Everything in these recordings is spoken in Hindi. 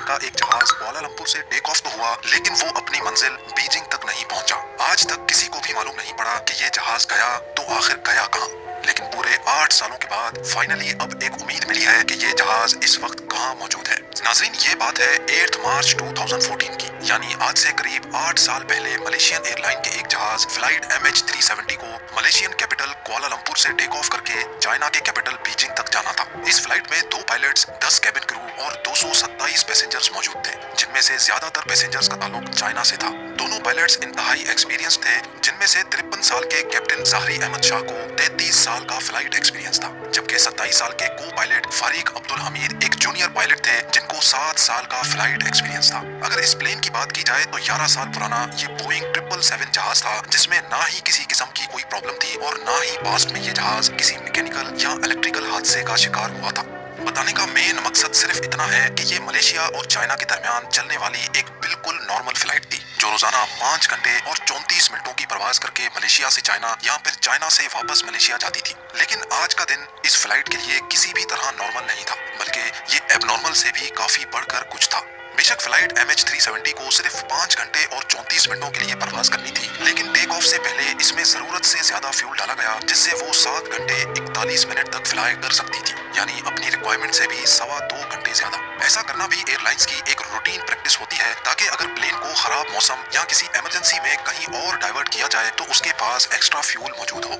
का एक जहाज कुआलालंपुर से टेक ऑफ तो हुआ, लेकिन वो अपनी मंजिल बीजिंग तक नहीं पहुंचा। आज तक किसी को भी मालूम नहीं पड़ा कि ये जहाज गया तो आखिर गया कहाँ। लेकिन पूरे 8 सालों के बाद फाइनली अब एक उम्मीद मिली है कि ये जहाज इस वक्त कहाँ मौजूद है। नाज़रीन, ये बात है 8 मार्च 2014 की, यानी आज से करीब 8 साल पहले मलेशियन एयरलाइन के एक जहाज फ्लाइट MH370 को मलेशियन कैपिटल कुआलालंपुर से टेक ऑफ करके चाइना के कैपिटल बीजिंग तक जाना था। इस फ्लाइट में 2 पायलट्स, 10 कैबिन क्रू और 227 पैसेंजर्स मौजूद थे, जिनमें से ज्यादातर पैसेंजर्स का ताल्लुक चाइना से था। दोनों पायलट्स इंतहाई एक्सपीरियंस थे, जिनमें से 53 साल के कैप्टन ज़ाहरी अहमद शाह को 33 साल का फ्लाइट एक्सपीरियंस था, जबकि 27 साल के को पायलट फारिक अब्दुल हमीद एक जूनियर पायलट थे, जिनको 7 साल का फ्लाइट एक्सपीरियंस था। अगर इस प्लेन की बात की जाए तो 11 साल पुराना ये बोइंग 777 जहाज था, जिसमें ना ही किसी किस्म की कोई प्रॉब्लम थी और ना ही पास्ट में ये जहाज किसी मैकेनिकल या इलेक्ट्रिकल हादसे का शिकार हुआ था। बताने का मेन मकसद सिर्फ इतना है कि ये मलेशिया और चाइना के दरमियान चलने वाली एक बिल्कुल नॉर्मल फ्लाइट थी, जो रोजाना 5 घंटे और 34 मिनटों की प्रवास करके मलेशिया से चाइना या फिर चाइना से वापस मलेशिया जाती थी। लेकिन आज का दिन इस फ्लाइट के लिए किसी भी तरह नॉर्मल नहीं था, बल्कि ये एबनॉर्मल से भी काफी बढ़कर कुछ था। बेशक फ्लाइट MH370 को सिर्फ 5 घंटे और 34 मिनटों के लिए प्रवास करनी थी, लेकिन टेक ऑफ से पहले इसमें जरूरत से ज्यादा फ्यूल डाला गया, जिससे वो 7 घंटे 41 मिनट तक फ्लाई कर सकती थी, यानी अपनी रिक्वायरमेंट से भी 2.25 घंटे ज्यादा। ऐसा करना भी एयरलाइंस की एक रूटीन प्रैक्टिस होती है, ताकि अगर प्लेन को खराब मौसम या किसी इमरजेंसी में कहीं और डाइवर्ट किया जाए तो उसके पास एक्स्ट्रा फ्यूल मौजूद हो।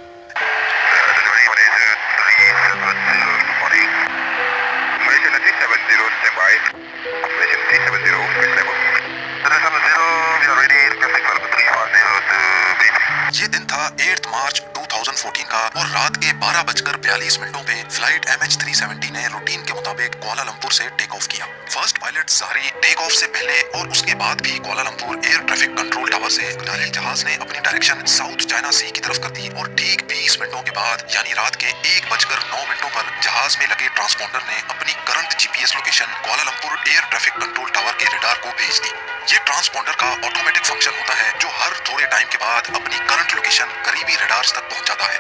ये दिन था 8 मार्च 2014 का और रात के 12:42 पे फ्लाइट MH370 ने रूटीन के मुताबिक कुआलालंपुर से टेक ऑफ किया। फर्स्ट पायलट ज़ाहरी टेक ऑफ से पहले और उसके बाद भी Kuala Lumpur air traffic control tower से डायरेक्ट जहाज ने अपनी डायरेक्शन साउथ चाइना सी की तरफ कर दी और ठीक 20 मिनटों के बाद यानी रात के 1:09 पर जहाज में लगे ट्रांसपोंडर ने अपनी current GPS location Kuala Lumpur air traffic control tower के रडार को भेज दी। ये ट्रांसपोंडर का ऑटोमेटिक फंक्शन होता है, जो हर थोड़े टाइम के बाद अपनी करंट लोकेशन करीबी रडार्स तक पहुंचाता है।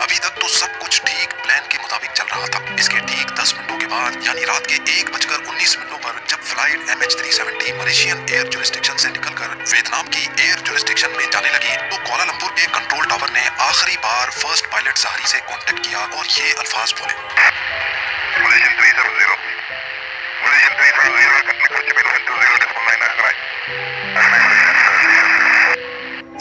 अभी तक तो सब कुछ ठीक प्लान के मुताबिक चल रहा था। इसके ठीक 10 मिनटों के बाद यानी रात के 1:19 पर जब flight MH370 Malaysian air jurisdiction से निकलकर वियतनाम की एयर जुरिस्डिक्शन में जाने लगी, तो कुआलालंपुर के कंट्रोल टावर ने आखिरी बार फर्स्ट पायलट ज़ाहरी से कांटेक्ट किया और ये अल्फाज बोले, मलेशियन 370, मलेशियन 370,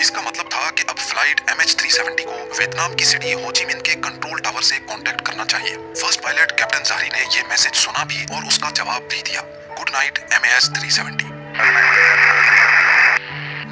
इसका मतलब था कि अब फ्लाइट MH370 को वियतनाम की सिटी होचिमिन के कंट्रोल टावर से कांटेक्ट करना चाहिए। फर्स्ट पायलट कैप्टन ज़ाहरी ने ये मैसेज सुना भी और उसका जवाब भी दिया, गुड नाइट MAS370।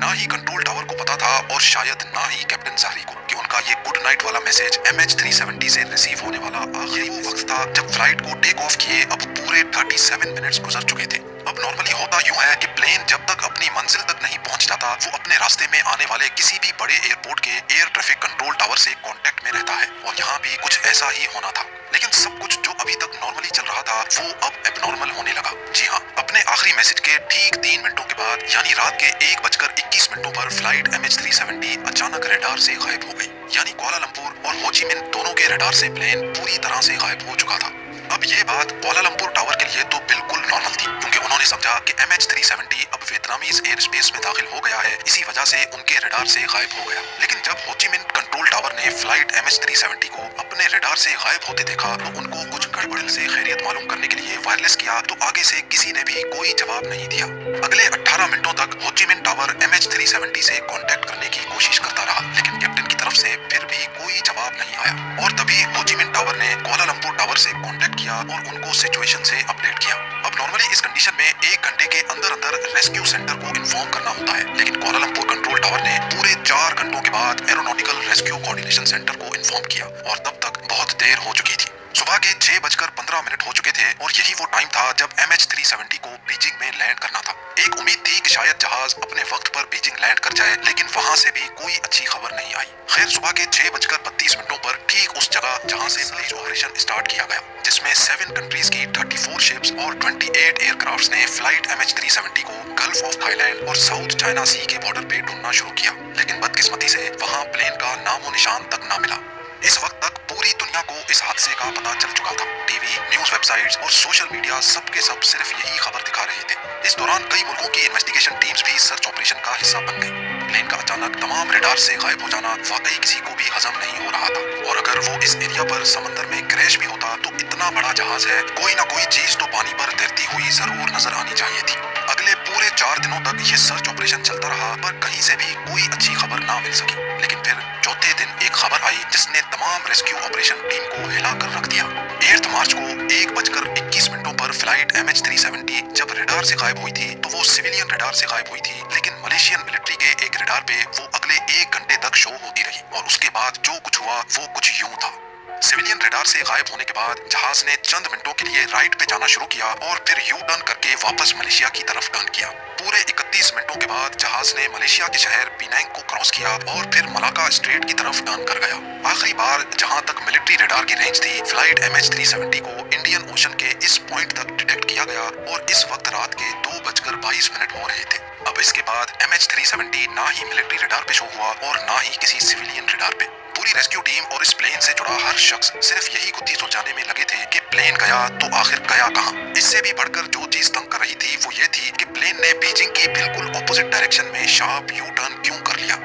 ना ही कंट्रोल टावर को पता था और शायद ना ही कैप्टन ज़ाहरी को कि उनका ये गुड नाइट वाला मैसेज MH370 से रिसीव होने वाला आखिरी वो वक्त था जब फ्लाइट को टेक ऑफ किए अब पूरे 37 मिनट्स गुजर चुके थे। अब नॉर्मली होता यूं है कि प्लेन जब तक अपनी मंजिल तक नहीं पहुंच जाता, वो अपने रास्ते में आने वाले किसी भी बड़े एयरपोर्ट के एयर ट्रैफिक कंट्रोल टावर से कांटेक्ट में रहता है, और यहाँ भी कुछ ऐसा ही होना था। लेकिन सब कुछ जो अभी तक नॉर्मली चल रहा था वो अब एबनॉर्मल होने लगा। जी हाँ, अपने आखिरी मैसेज के ठीक 3 मिनटों के बाद यानी रात के 1:21 पर फ्लाइट MH370 अचानक रडार से गायब हो गई, यानी कुआलालंपुर और होचिमिन दोनों के रडार से प्लेन पूरी तरह से गायब हो चुका था। अब ये बात कुआलालंपुर टावर के लिए तो बिल्कुल नॉर्मल थी, क्योंकि उन्होंने समझा कि MH370 अब वियतनामीज एयर स्पेस में दाखिल हो गया है, इसी वजह से उनके रडार से गायब हो गया। लेकिन जब होचिमिन कंट्रोल टावर ने फ्लाइट MH370 को अपने रडार से गायब होते देखा, तो उनको कुछ गड़बड़ से खैरियत मालूम करने के लिए वायरलेस किया, तो आगे से किसी ने भी कोई जवाब नहीं दिया। अगले 18 मिनटों तक होचिमिन टावर MH370 से कांटेक्ट करने की कोशिश करता रहा, लेकिन कैप्टन की तरफ से फिर भी कोई जवाब नहीं आया। और तभी होचिमिन टावर ने कुआलालंपुर टावर से कांटेक्ट किया और उनको सिचुएशन से अपडेट किया। अब नॉर्मली इस कंडीशन में 1 घंटे के अंदर अंदर रेस्क्यू सेंटर को इन्फॉर्म करना होता है, लेकिन कुआलालंपुर कंट्रोल टावर ने पूरे 4 घंटों के बाद एरोनॉटिकल रेस्क्यू कोऑर्डिनेशन सेंटर को इन्फॉर्म किया, और तब तक बहुत देर हो चुकी थी। सुबह के 6:15 हो चुके थे और यही वो टाइम था जब MH370 को बीजिंग में लैंड करना था। एक उम्मीद थी कि शायद जहाज अपने वक्त पर बीजिंग लैंड कर जाए, लेकिन वहां से भी कोई अच्छी खबर नहीं आई। खैर, सुबह के 6:32 पर ठीक उस जगह जहां से सर्च ऑपरेशन स्टार्ट किया गया, जिसमें 7 कंट्रीज की 34 शिप्स और 28 एयरक्राफ्ट्स ने फ्लाइट MH370 को गल्फ ऑफ थाईलैंड और साउथ चाइना सी के बॉर्डर पे ढूंढना शुरू किया, लेकिन बदकिस्मती से वहां प्लेन का नामो निशान तक ना मिला। इस वक्त तक पूरी दुनिया को इस हादसे का पता चल चुका था। टीवी, न्यूज वेबसाइट्स और सोशल मीडिया सब के सब सिर्फ यही खबर दिखा रहे थे। दौरान कई मुल्कों की इन्वेस्टिगेशन टीम्स भी सर्च ऑपरेशन का हिस्सा बन गई। प्लेन का अचानक तमाम रडार से गायब हो जाना वाकई किसी को भी हजम नहीं हो रहा था, और अगर वो इस एरिया पर समंदर में क्रैश भी होता तो इतना बड़ा जहाज है, कोई ना कोई चीज तो पानी पर तैरती हुई जरूर नजर आनी चाहिए थी। अगले पूरे 4 दिनों तक ये सर्च ऑपरेशन चलता रहा, पर कहीं से भी कोई अच्छी खबर ना मिल सकी। लेकिन फिर चौथे दिन एक खबर आई जिसने तमाम रेस्क्यू ऑपरेशन टीम को हिलाकर रख दिया। 8 मार्च को 1:21 पर फ्लाइट MH370 जब रडार से गायब हुई थी तो वो सिविलियन रडार से गायब हुई थी, लेकिन मलेशियन मिलिट्री के एक रडार पे वो अगले 1 घंटे तक शो होती रही, और उसके बाद जो कुछ हुआ वो कुछ यूं था। सिविलियन रडार से गायब होने के बाद जहाज ने चंद मिनटों के लिए राइट पे जाना शुरू किया और फिर यू टर्न करके वापस मलेशिया की तरफ टर्न किया। पूरे 31 मिनटों के बाद जहाज ने मलेशिया के शहर पिनांग को क्रॉस किया और फिर मलाका स्ट्रेट की तरफ टर्न कर गया। आखिरी बार जहां तक मिलिट्री रडार की रेंज थी, फ्लाइट MH370 को इंडियन ओशन के इस पॉइंट तक डिटेक्ट किया गया, और इस वक्त रात के 2:22 हो रहे थे। अब इसके बाद MH370 ना ही मिलिट्री रडार पे शो हुआ और ना ही किसी सिविलियन रडार पे। पूरी रेस्क्यू टीम और इस प्लेन से जुड़ा हर शख्स सिर्फ यही गुत्थी सुलझाने में लगे थे कि प्लेन गया तो आखिर गया कहां। इससे भी बढ़कर जो चीज तंग कर रही थी वो ये थी कि प्लेन ने बीजिंग की बिल्कुल ऑपोजिट डायरेक्शन में शार्प यू टर्न क्यों कर लिया।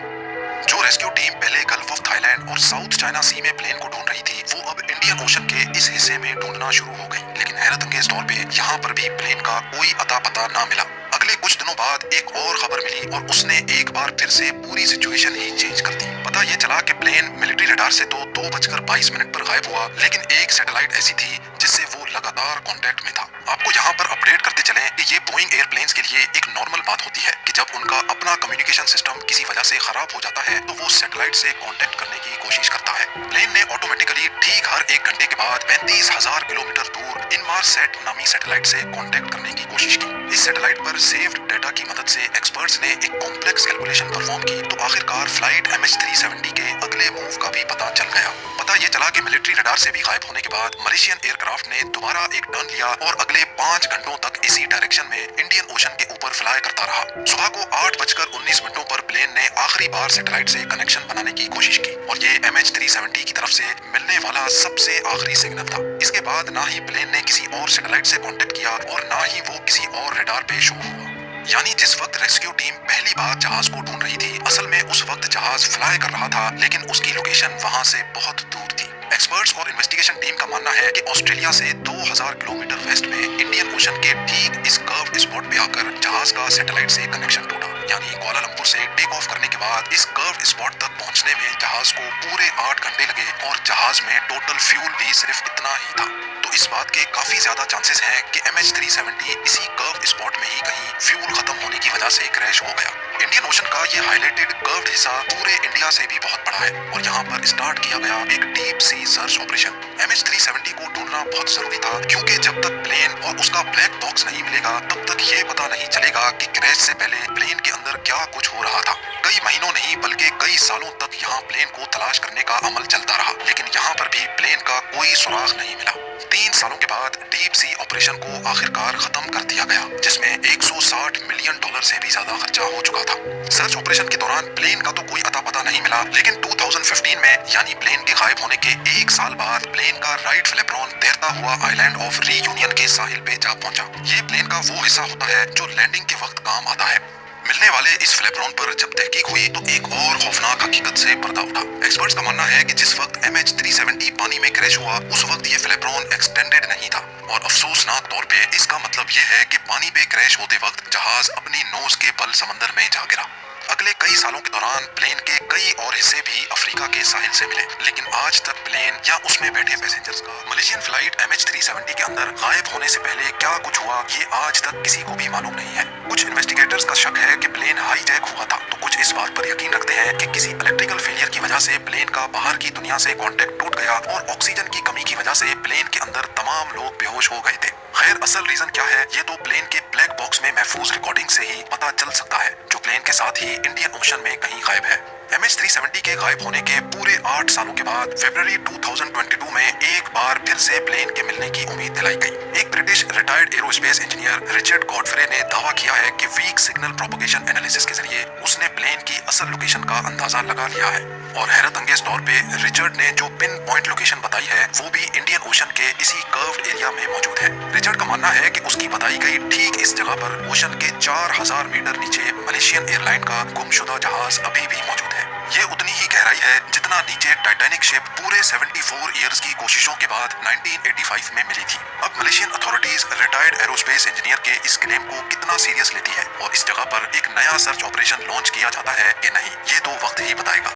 जो रेस्क्यू टीम पहले गल्फ ऑफ थाईलैंड और साउथ चाइना सी में प्लेन को ढूंढ रही थी, वो अब इंडियन ओशन के इस हिस्से में ढूंढना शुरू हो गई। लेकिन हैरत अंगेज तौर पे यहाँ पर भी प्लेन का कोई अता पता ना मिला। अगले कुछ दिनों बाद एक और खबर मिली और उसने एक बार फिर से पूरी सिचुएशन ही चेंज कर दी। पता ये चला कि प्लेन मिलिट्री रडार से तो 2:22 पर गायब हुआ, लेकिन एक सैटेलाइट ऐसी थी जिससे वो लगातार कांटेक्ट में था। आपको यहाँ पर अपडेट करते चलें कि ये बोइंग एयरप्लेन्स के लिए एक नॉर्मल बात होती है कि जब उनका अपना कम्युनिकेशन सिस्टम किसी वजह से खराब हो जाता है तो वो सैटेलाइट से कांटेक्ट करने की कोशिश करता है। प्लेन ने ऑटोमेटिकली ठीक हर 1 घंटे के बाद 35,000 किलोमीटर दूर इनमारसैट नामी सैटेलाइट से कांटेक्ट करने की कोशिश की। इस सैटेलाइट पर सेव्ड डेटा की मदद से एक्सपर्ट्स ने एक कॉम्प्लेक्स कैलकुलेशन परफॉर्म की तो आखिरकार फ्लाइट MH370 के अगले मूव का भी पता चल गया। पता ये चला कि मिलिट्री रडार से भी गायब होने के बाद मलेशियन एयरक्राफ्ट ने दोबारा एक टर्न लिया और अगले 5 घंटों तक इसी डायरेक्शन में इंडियन ओशन के ऊपर फ्लाई करता रहा। सुबह को 8:19 पर प्लेन ने आखिरी बार सैटेलाइट से कनेक्शन बनाने की कोशिश की, और ये MH370 की तरफ से मिलने वाला सबसे आखिरी सिग्नल था। इसके बाद ना ही प्लेन ने किसी और सैटेलाइट से कांटेक्ट किया और ना ही वो किसी और रडार पे शो हुआ। यानी जिस वक्त रेस्क्यू टीम पहली बार जहाज को ढूंढ रही थी, असल में उस वक्त जहाज फ्लाई कर रहा था, लेकिन उसकी लोकेशन वहां से बहुत दूर थी। एक्सपर्ट्स और इन्वेस्टिगेशन टीम का मानना है कि ऑस्ट्रेलिया से 2000 किलोमीटर वेस्ट में इंडियन ओशन के ठीक इस कर्व स्पॉट पे आकर जहाज का सैटेलाइट से कनेक्शन टूटा। यानी कुआलालंपुर से टेक ऑफ करने के बाद इस कर्व स्पॉट तक पहुंचने में जहाज को पूरे 8 घंटे लगे, और जहाज में टोटल फ्यूल भी सिर्फ इतना ही था। तो इस बात के काफी ज्यादा चांसेस हैं कि MH370 इसी कर्व स्पॉट में ही कहीं फ्यूल खत्म होने की वजह से क्रैश हो गया। इंडियन ओशन का ये हाईलाइटेड कर्व्ड हिस्सा पूरे इंडिया से भी बहुत बड़ा है, और यहाँ पर स्टार्ट किया गया एक deep sea search operation. MH370 को ढूंढना बहुत जरूरी था, क्योंकि जब तक प्लेन और उसका ब्लैक बॉक्स नहीं मिलेगा तब तक ये पता नहीं चलेगा कि क्रैश से पहले प्लेन के अंदर क्या कुछ हो रहा था। कई महीनों नहीं बल्कि कई सालों तक यहाँ प्लेन को तलाश करने का अमल चलता रहा, लेकिन यहाँ पर भी प्लेन का कोई सुराग नहीं मिला। 3 सालों के बाद डीप सी ऑपरेशन को आखिरकार खत्म कर दिया गया, जिसमें $160 मिलियन से भी ज्यादा खर्चा हो चुका था। सर्च ऑपरेशन के दौरान प्लेन का तो कोई अता पता नहीं मिला, लेकिन 2015 में यानी प्लेन के गायब होने के 1 साल बाद प्लेन का राइट फ्लैपरॉन तैरता हुआ आइलैंड ऑफ रीयूनियन के साहिल पे जा पहुंचा। ये प्लेन का वो हिस्सा होता है जो लैंडिंग के वक्त काम आता है। मिलने वाले इस फ्लैपरॉन पर जब तहकीक हुई तो एक और खौफनाक हकीकत से पर्दा उठा। एक्सपर्ट्स का मानना है कि जिस वक्त MH370 पानी में क्रैश हुआ उस वक्त ये फ्लैपरॉन एक्सटेंडेड नहीं था, और अफसोसनाक तौर पे इसका मतलब ये है कि पानी पे क्रैश होते वक्त जहाज अपनी नोज के बल समंदर में जा गिरा। अगले कई सालों के दौरान प्लेन के कई और हिस्से भी अफ्रीका के साहिल से मिले, लेकिन आज तक प्लेन या उसमें बैठे पैसेंजर्स का मलेशियन फ्लाइट MH370 के अंदर गायब होने से पहले क्या कुछ हुआ ये आज तक किसी को भी मालूम नहीं है। कुछ इन्वेस्टिगेटर्स का शक है कि प्लेन हाईजैक हुआ था, तो कुछ इस बात पर यकीन रखते हैं कि किसी इलेक्ट्रिकल फेलियर की वजह से प्लेन का बाहर की दुनिया से कॉन्टेक्ट टूट गया और ऑक्सीजन की कमी की वजह से प्लेन के अंदर तमाम लोग बेहोश हो गए थे। खैर असल रीजन क्या है ये तो प्लेन के ब्लैक बॉक्स में महफूज रिकॉर्डिंग से ही पता चल सकता है, जो प्लेन के साथ ही इंडियन ओशन में कहीं गायब है। MH370 के गायब होने के पूरे 8 सालों के बाद फरवरी 2022 में एक बार फिर से प्लेन के मिलने की उम्मीद दिलाई गई। एक British retired aerospace engineer Richard Godfrey ने दावा किया है कि वीक सिग्नल प्रोपगेशन एनालिसिस के जरिए उसने प्लेन की असल लोकेशन का अंदाजा लगा लिया है। और हैरत अंगेज तौर पे रिचर्ड ने जो पिन पॉइंट लोकेशन बताई है वो भी इंडियन ओशन के इसी कर्व्ड एरिया में मौजूद है। रिचर्ड का मानना है कि उसकी बताई गई ठीक इस जगह पर ओशन के 4000 मीटर नीचे मलेशियन एयरलाइन का गुमशुदा जहाज अभी भी मौजूद है। ये उतनी ही गहराई है जितना नीचे टाइटैनिक शिप पूरे 74 इयर्स की कोशिशों के बाद 1985 में मिली थी। अब Malaysian authorities retired aerospace engineer के इस क्लेम को कितना सीरियस लेती है और इस जगह पर एक नया सर्च ऑपरेशन लॉन्च किया जाता है कि नहीं, ये तो वक्त ही बताएगा।